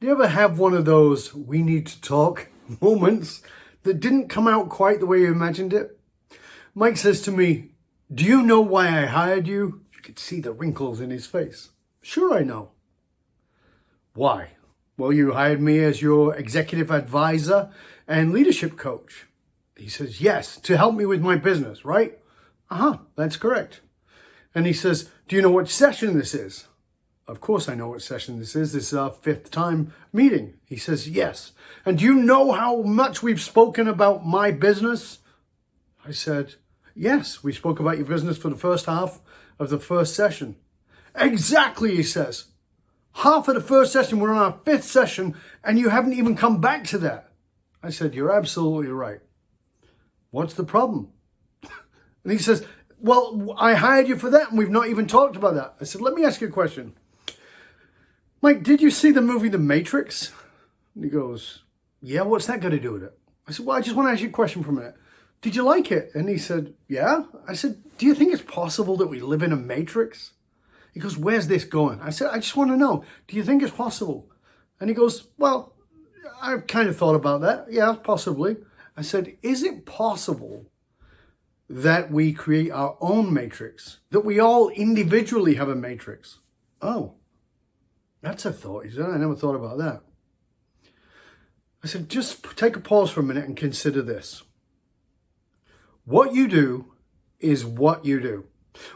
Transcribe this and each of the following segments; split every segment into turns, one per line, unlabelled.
Do you ever have one of those we need to talk moments that didn't come out quite the way you imagined it? Mike says to me, do you know why I hired you? You could see the wrinkles in his face. Sure, I know. Why? Well, you hired me as your executive advisor and leadership coach. He says, yes, to help me with my business, right? That's correct. And he says, do you know what session this is? Of course I know what session this is. This is our 5th time meeting. He says, yes. And do you know how much we've spoken about my business? I said, yes, we spoke about your business for the first half of the first session. Exactly, he says. Half of the first session, we're on our 5th session, and you haven't even come back to that. I said, you're absolutely right. What's the problem? And he says, well, I hired you for that, and we've not even talked about that. I said, let me ask you a question. Mike, did you see the movie The Matrix? And he goes, yeah, what's that got to do with it? I said, well, I just want to ask you a question for a minute. Did you like it? And he said, yeah. I said, do you think it's possible that we live in a matrix? He goes, where's this going? I said, I just want to know, do you think it's possible? And he goes, well, I've kind of thought about that. Yeah, possibly. I said, is it possible that we create our own matrix, that we all individually have a matrix? Oh, that's a thought. He said, I never thought about that. I said, just take a pause for a minute and consider this. What you do is what you do.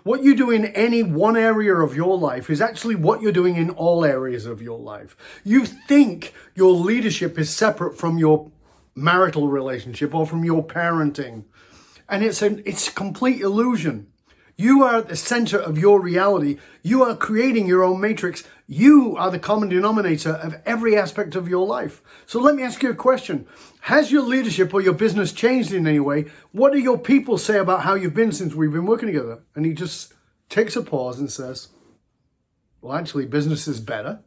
What you do in any one area of your life is actually what you're doing in all areas of your life. You think your leadership is separate from your marital relationship or from your parenting. And it's a complete illusion. You are at the center of your reality. You are creating your own matrix. You are the common denominator of every aspect of your life. So let me ask you a question. Has your leadership or your business changed in any way? What do your people say about how you've been since we've been working together? And he just takes a pause and says, well, actually, business is better.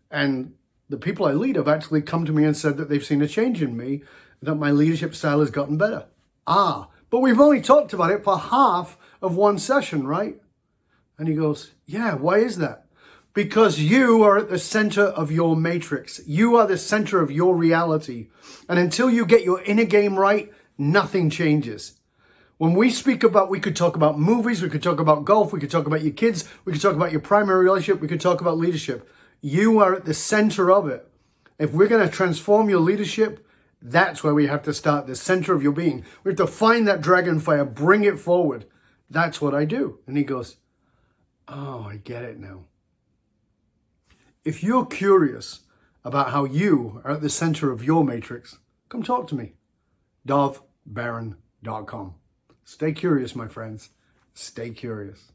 And the people I lead have actually come to me and said that they've seen a change in me, that my leadership style has gotten better. But we've only talked about it for half of one session, right? And he goes, yeah, why is that? Because you are at the center of your matrix. You are the center of your reality. And until you get your inner game right, nothing changes. When we speak about, we could talk about movies, we could talk about golf, we could talk about your kids, we could talk about your primary relationship, we could talk about leadership. You are at the center of it. If we're going to transform your leadership, that's where we have to start, the center of your being. We have to find that dragon fire, bring it forward. That's what I do. And he goes, oh, I get it now. If you're curious about how you are at the center of your matrix, come talk to me. DovBaron.com. Stay curious, my friends. Stay curious.